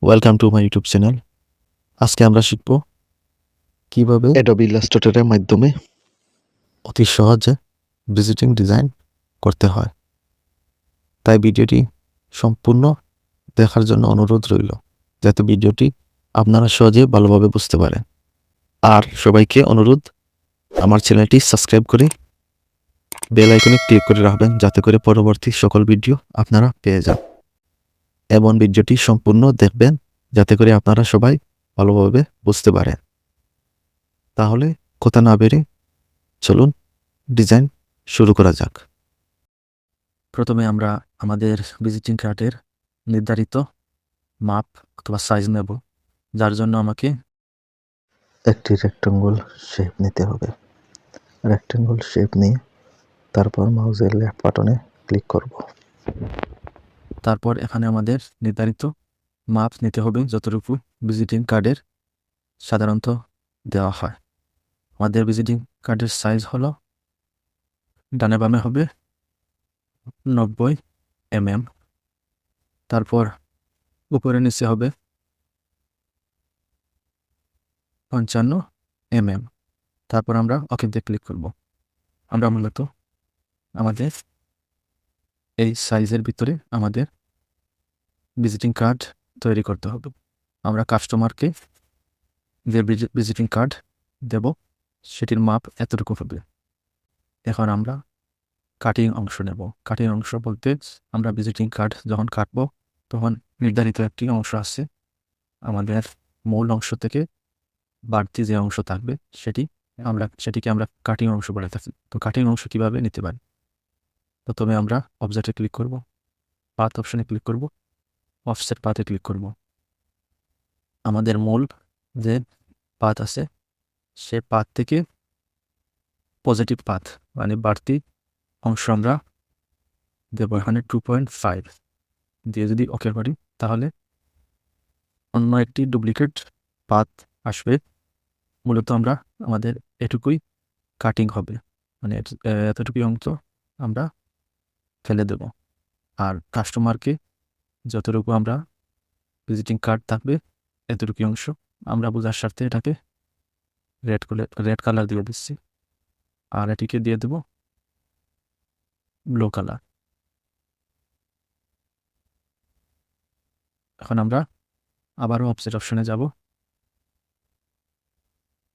Welcome to my YouTube channel. আজকে আমরা শিখব কিভাবে অ্যাডোবি ইলাস্ট্রেটরের মাধ্যমে অতি সহজে ভিজিটিং ডিজাইন করতে হয়। তাই ভিডিওটি সম্পূর্ণ দেখার জন্য অনুরোধ রইল, যাতে ভিডিওটি আপনারা সহজে ভালোভাবে বুঝতে পারেন। আর সবাইকে অনুরোধ, আমার চ্যানেলটি সাবস্ক্রাইব করে বেল আইকনে ক্লিক করে রাখবেন, যাতে করে পরবর্তী সকল ভিডিও আপনারা পেয়ে যান। এবং ভিডিওটি সম্পূর্ণ দেখবেন, যাতে করে আপনারা সবাই ভালোভাবে বুঝতে পারেন। তাহলে কথা না বেড়ে চলুন ডিজাইন শুরু করা যাক। প্রথমে আমরা আমাদের ভিজিটিং কার্ডের নির্ধারিত মাপ অথবা সাইজ নেব, যার জন্য আমাকে একটি রেক্টাঙ্গুল শেপ নিতে হবে। রেক্টাঙ্গুল শেপ নিয়ে তারপর মাউসের লেফট বাটনে ক্লিক করব। তারপর এখানে আমাদের নির্ধারিত মাপ নিতে হবে, যতটুকু ভিজিটিং কার্ডের সাধারণত দেওয়া হয়। আমাদের ভিজিটিং কার্ডের সাইজ হলো ডানে বামে হবে 90 mm, তারপর উপরে নিচে হবে 55 mm। তারপর আমরা ওকেতে ক্লিক করব। আমরা মূলত আমাদের এই সাইজের ভিতরে আমাদের ভিজিটিং কার্ড তৈরি করতে হবে। আমরা কাস্টমারকে যে ভিজিটিং কার্ড দেব সেটির মাপ এতটুকু হবে। এখন আমরা কাটিং অংশ নেব। কাটিং অংশ বলতে আমরা ভিজিটিং কার্ড যখন কাটব তখন নির্ধারিত একটি অংশ আছে, আমাদের মূল অংশ থেকে বাড়তি যে অংশ থাকবে সেটিকে আমরা কাটিং অংশ বলে থাকি। তো কাটিং অংশ কিভাবে নিতে পারি? প্রথমে আমরা অবজেক্টে ক্লিক করব, পাথ অপশনে ক্লিক করব, অফসেট পাথে ক্লিক করব। আমাদের মূল যে পাথ আছে সে পাথ থেকে পজিটিভ পাথ মানে বাড়তি অংশ আমরা দেব। এখানে 2.5 দিয়ে যদি ওকে করি তাহলে অন্য একটি ডুপ্লিকেট পাথ আসবে। মূলত আমরা আমাদের এটুকুই কাটিং হবে, মানে এতটুকুই অংশ আমরা ফেলে দেব। আর কাস্টমারকে যতটুকু আমরা ভিজিটিং কার্ড থাকবে এতটুকুই অংশ আমরা বোঝার স্বার্থে এটাকে রেড কালার দিয়ে দিচ্ছি, আর এটিকে দিয়ে দেব ব্লু কালার। এখন আমরা আবারও অফসেট অপশনে যাব।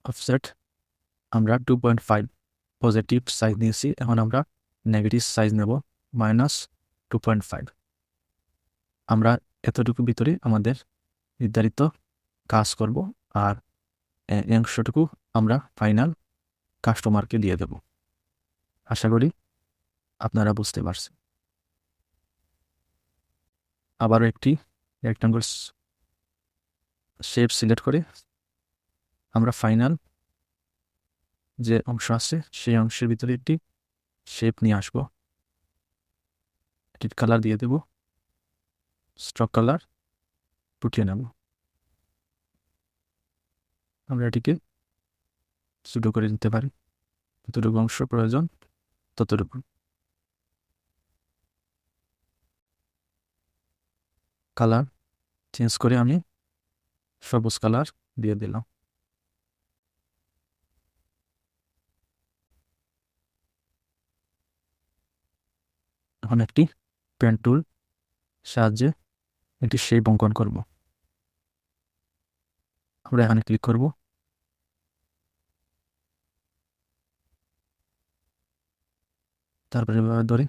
অফসেট আমরা 2.5 পজিটিভ সাইজ নিয়েছি, এখন আমরা নেগেটিভ সাইজ নেব -2.5। আমরা এতটুকু ভিতরে আমাদের নির্ধারিত কাজ করব, আর এই অংশটুকু আমরা ফাইনাল কাস্টমারকে দিয়ে দেব। আশা করি আপনারা বুঝতে পারছেন। আবারও একটি রেক্টাঙ্গল শেপ সিলেক্ট করে আমরা ফাইনাল যে অংশ আছে সেই অংশের ভিতরে একটি শেপ নিয়ে আসব। এটির কালার দিয়ে দেব স্ট্রোক কালার, ফুটিয়ে নেব। আমরা এটিকে ছোট করে দিতে পারি, যতটুকু অংশ প্রয়োজন ততটুকু। কালার চেঞ্জ করে আমি সবুজ কালার দিয়ে দিলাম। এখন একটি পেন টুল সাহায্যে একটি শেপ অঙ্কন করব। আমরা এখানে ক্লিক করব, তারপরে এভাবে ধরে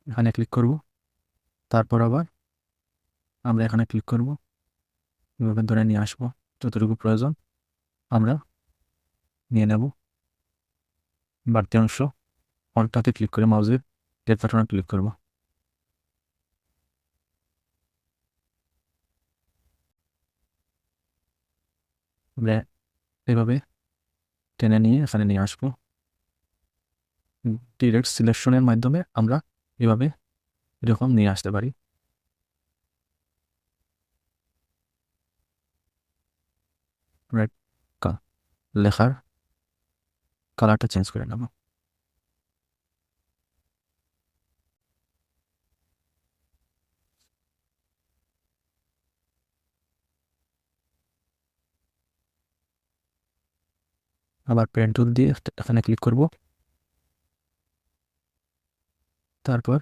এখানে ক্লিক করব, তারপর আবার আমরা এখানে ক্লিক করব, এভাবে ধরে নিয়ে আসবো। যতটুকু প্রয়োজন আমরা নিয়ে নেব। বাড়তি অংশ অল্টাতে ক্লিক করে মাউসের লেফট বাটনে ক্লিক করব। আমরা এভাবে টেনে নিয়ে এখানে নিয়ে আসবো। ডিরেক্ট সিলেকশনের মাধ্যমে আমরা এভাবে এরকম নিয়ে আসতে পারি। লেখার কালারটা চেঞ্জ করে নেব। আবার পেন টুল দিয়ে এখানে ক্লিক করব। তারপর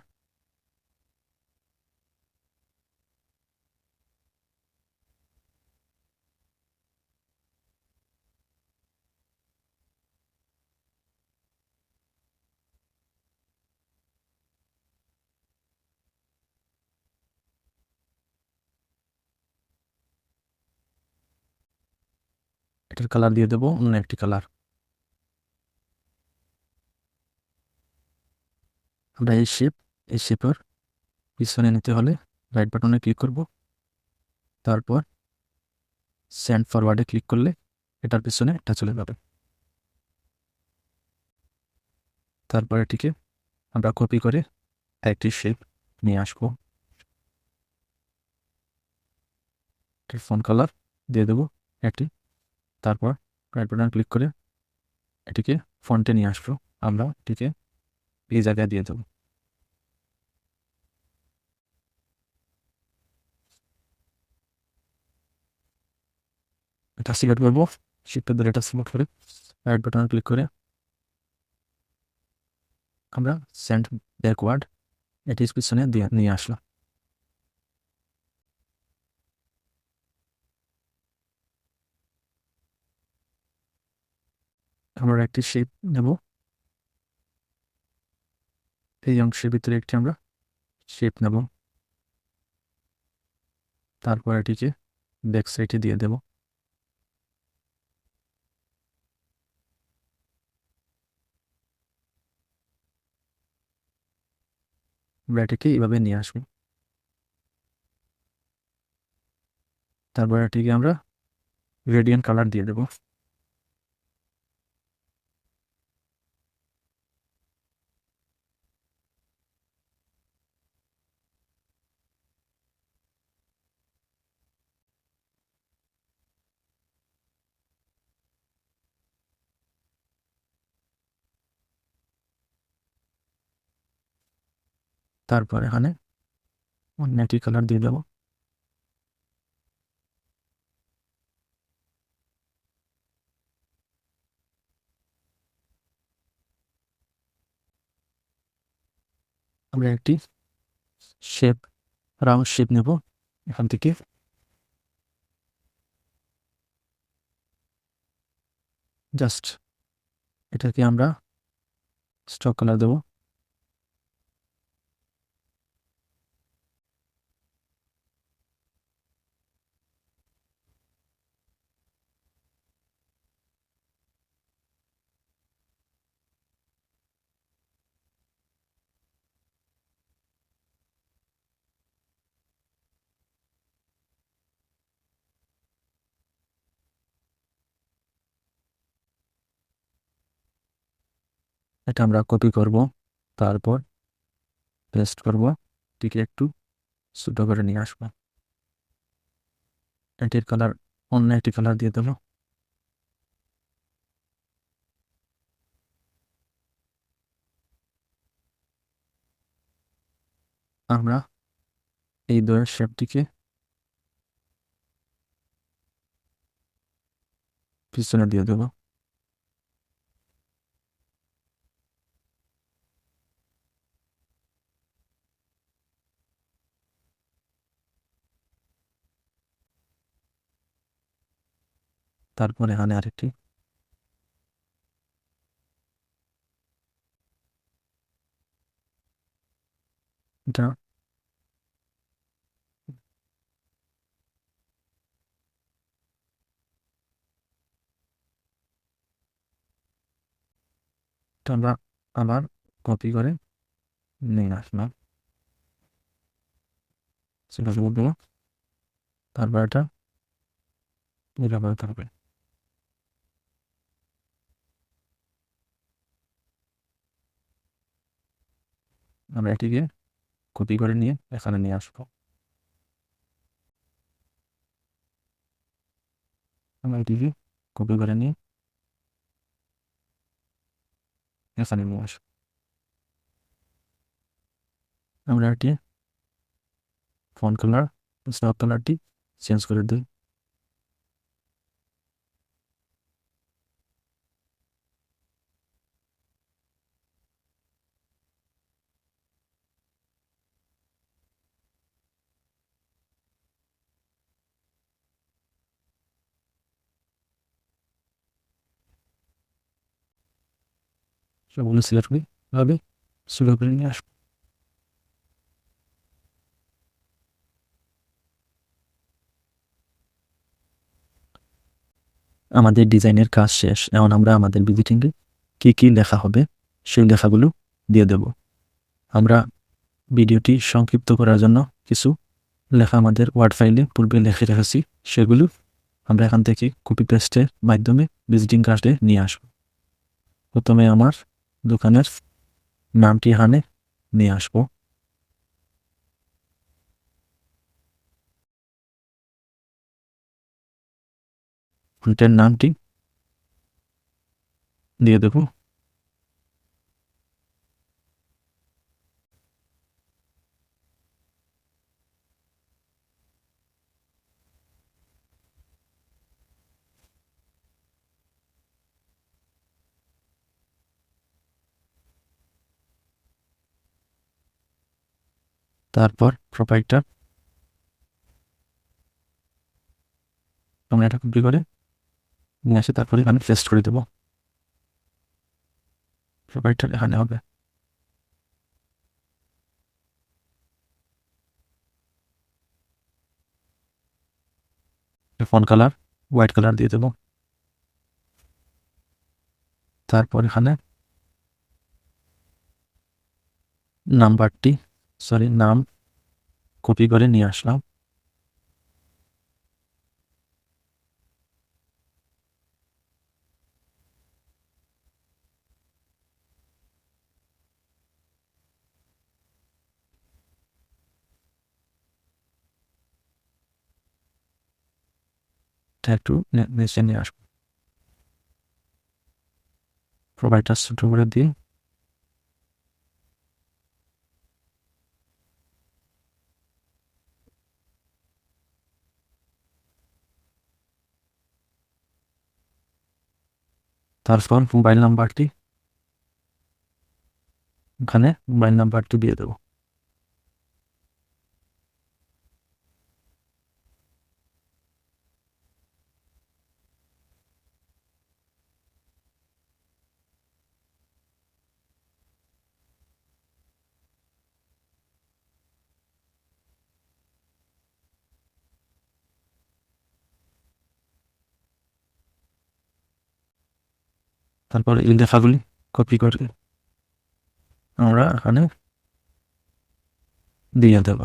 এটার কালার দিয়ে দেবো অন্য একটি কালার। আমরা এই শেপের পিছনে নিতে হলে রাইট বাটনে ক্লিক করব। তারপর সেন্ড ফরওয়ার্ডে ক্লিক করলে এটার পিছনে এটা চলে যাবে। তারপর এটিকে আমরা কপি করে একটি শেপ নিয়ে আসবো। এটির ফন্ট কালার দিয়ে দেবো একটি। তারপর রাইট বাটন ক্লিক করে এটিকে ফন্টে নিয়ে আসবো। আমরা এটিকে এই জায়গায় দিয়ে দেবো। এটা সিলেক্ট করবো, শিফটে ধরে এটা সিলেক্ট করে রাইট বাটন ক্লিক করে আমরা সেন্ড ব্যাকওয়ার্ড এটির পিছনে দিয়ে নিয়ে আসলাম। আমরা একটি শেপ নেব। এই অংশের ভিতরে একটি আমরা শেপ নেব। তারপর এটিকে ব্যাক সাইডে দিয়ে দেব। আমরা এটিকে এইভাবে নিয়ে আসবো। তারপর এটিকে আমরা রেডিয়ান কালার দিয়ে দেব। তারপর এখানে অন্য একটি কালার দিয়ে দেব। আমরা একটি শেপ রাউন্ড শেপ নেব। এখান থেকে জাস্ট এটাকে আমরা স্টক কালার দেব। এটা আমরা কপি করব, তারপর পেস্ট করব, এটিকে একটু ছোট করে নিয়ে আসবো। এটির কালার অন্য একটি কালার দিয়ে দেব। আমরা এই দয়ের শেপটিকে পিছনে দিয়ে দেব। তারপর এখানে আরেকটি এটা এটা আমরা আবার কপি করে নিয়ে আসলাম। সেটা দেবো। তারপর এটা এভাবে থাকবে। আমরা এটিকে কপি করে নিয়ে এখানে নিয়ে আসবো। আমরা এটিকে কপি করে নিয়ে এখানে নিয়ে আসবো। আমরা এটি ফন্ট কালার স্টক কালারটি চেঞ্জ করে দিই। সবগুলো সিলেক্ট করে এভাবে স্লো করে নিয়ে আসবো। আমাদের ডিজাইনের কাজ শেষ। এখন আমরা আমাদের ভিজিটিংয়ে কী কী লেখা হবে সেই লেখাগুলো দিয়ে দেব। আমরা ভিডিওটি সংক্ষিপ্ত করার জন্য কিছু লেখা আমাদের ওয়ার্ড ফাইলে পূর্বে লিখে রেখেছি, সেগুলো আমরা এখান থেকে কপি পেস্টের মাধ্যমে ভিজিটিং কার্ডে নিয়ে আসব। প্রথমে আমার দোকানের নামটি এখানে নিয়ে আসব। ফন্টের নামটি দিয়ে দেব। তারপর প্রোপাইটার আমরা এটা কপি করে নিয়ে আসে তারপরে এখানে পেস্ট করে দেব। প্রোপাইটার এখানে হবে। ফন্ট কালার হোয়াইট কালার দিয়ে দেব। তারপর এখানে নাম কপি করে নিয়ে আসলাম। এটা একটু নিচে নিয়ে আসবো। প্রোভাইডার ছোট করে দিয়ে তারপর মোবাইল নাম্বারটি এখানে মোবাইল নাম্বারটি দিয়ে দেব। তারপর এই লেখাগুলি কপি করে আমরা এখানে দিয়ে দেব।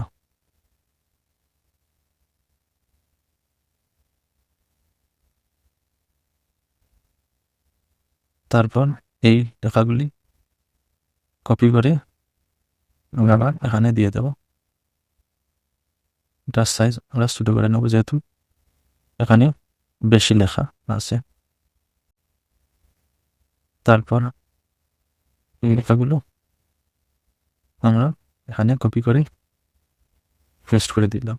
তারপর এই লেখাগুলি কপি করে আমরা আবার এখানে দিয়ে দেব। এটার সাইজ আমরা ছোট করে নেব যেহেতু এখানে বেশি লেখা আছে। তারপর এই লেখাগুলো আমরা এখানে কপি করে পেস্ট করে দিলাম।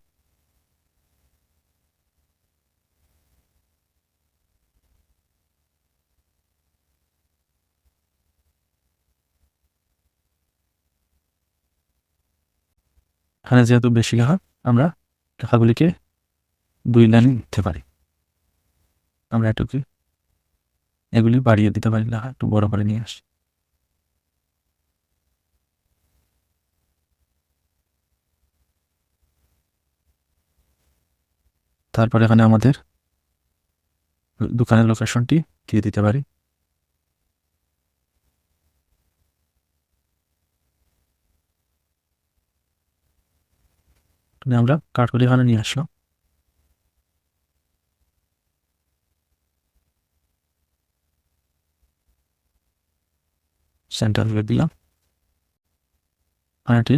এখানে যেহেতু বেশি লেখা আমরা লেখাগুলিকে 2 লাইনে লিখতে পারি। আমরা এগুলি বাড়িয়ে দিতে পারি, লেখা একটু বড় করে নিয়ে আসি। তারপর এখানে আমাদের দোকানের লোকেশনটি দিয়ে দিতে পারি। আমরা কাট করে এখানে নিয়ে আসলাম। সেন্টার করে দিলাম। আর এটি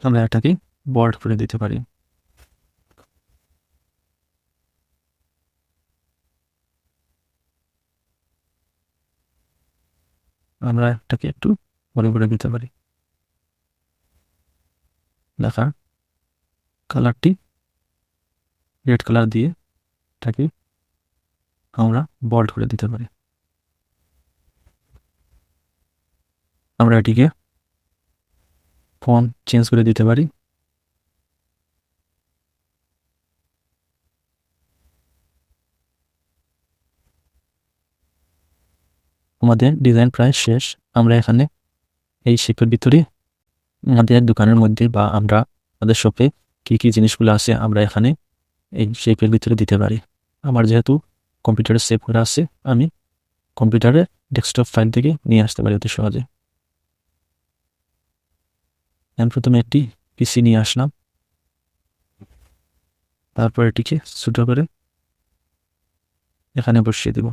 আমরা এটাকে বোল্ড করে দিতে পারি। আমরা এটাকে একটু বড় করে দিতে পারি। লেখার কালারটি রেড কালার দিয়ে এটাকে আমরা বোল্ড করে দিতে পারি। আমরা এটিকে ফন্ট চেঞ্জ করে দিতে পারি। আমাদের ডিজাইন প্রায় শেষ। আমরা এখানে এই শেপের ভিতরে আমাদের দোকানের মধ্যে বা আমরা আমাদের শপে কি কি জিনিসগুলো আছে আমরা এখানে এই শেপের ভিতরে দিতে পারি। আমার যেহেতু কম্পিউটারে সেভ করা আছে, আমি কম্পিউটারের ডেস্কটপ ফাইল থেকে নিয়ে আসতে পারি অতি সহজে। আমি প্রথমে একটি পিসি নিয়ে আসলাম, তারপর এটিকে ছোট করে এখানে বসিয়ে দেব।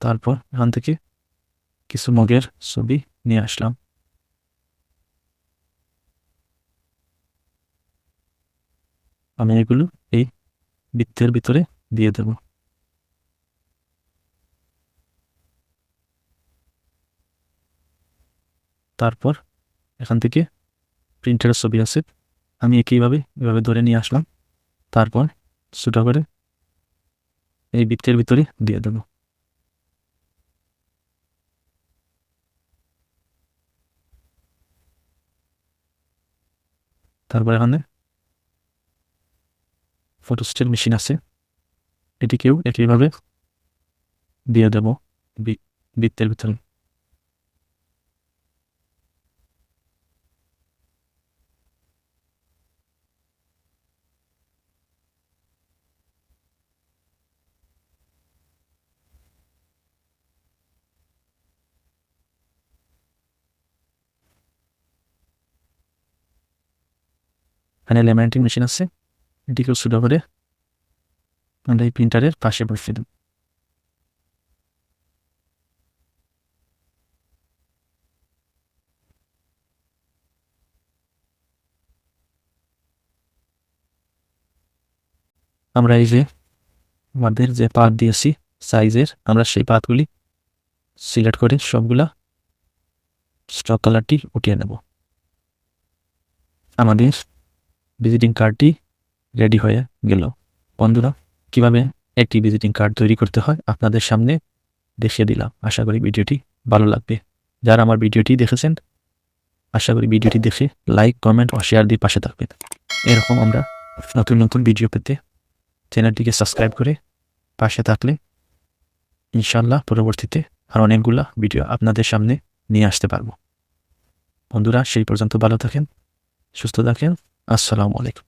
তারপর এখান থেকে কিছু মগের ছবি নিয়ে আসলাম। আমি এগুলো এই বৃত্তের ভিতরে দিয়ে দেব। তারপর এখান থেকে প্রিন্টারের ছবি আছে, আমি একইভাবে এভাবে ধরে নিয়ে আসলাম। তারপর ছোট করে এই বৃত্তের ভিতরে দিয়ে দেব। তারপর এখানে ফটোস্টেট মেশিন আছে, এটিকেও একইভাবে দিয়ে দেব বৃত্তের ভিতরে। এখানে ল্যামিনেটিং মেশিন আছে, এটিকেও ছোট করে আমরা এই প্রিন্টারের পাশে বসিয়ে দেব। আমরা এই যে আমাদের যে পাত দিয়েছি সাইজের, আমরা সেই পাতগুলি সিলেক্ট করে সবগুলা স্টক কালারটি উঠিয়ে নেব। আমাদের ভিজিটিং কার্ডটি রেডি হয়ে গেল। বন্ধুরা, কিভাবে একটি ভিজিটিং কার্ড তৈরি করতে হয় আপনাদের সামনে দেখিয়ে দিলাম। আশা করি ভিডিওটি ভালো লাগবে। যারা আমার ভিডিওটি দেখেছেন, আশা করি ভিডিওটি দেখে লাইক, কমেন্ট ও শেয়ার দিয়ে পাশে থাকবেন। এরকম আমরা নতুন নতুন ভিডিও পেতে চ্যানেলটিকে সাবস্ক্রাইব করে পাশে থাকলে ইনশাল্লাহ পরবর্তীতে আর অনেকগুলা ভিডিও আপনাদের সামনে নিয়ে আসতে পারবো। বন্ধুরা, সেই পর্যন্ত ভালো থাকেন, সুস্থ থাকেন। আসসালামু আলাইকুম।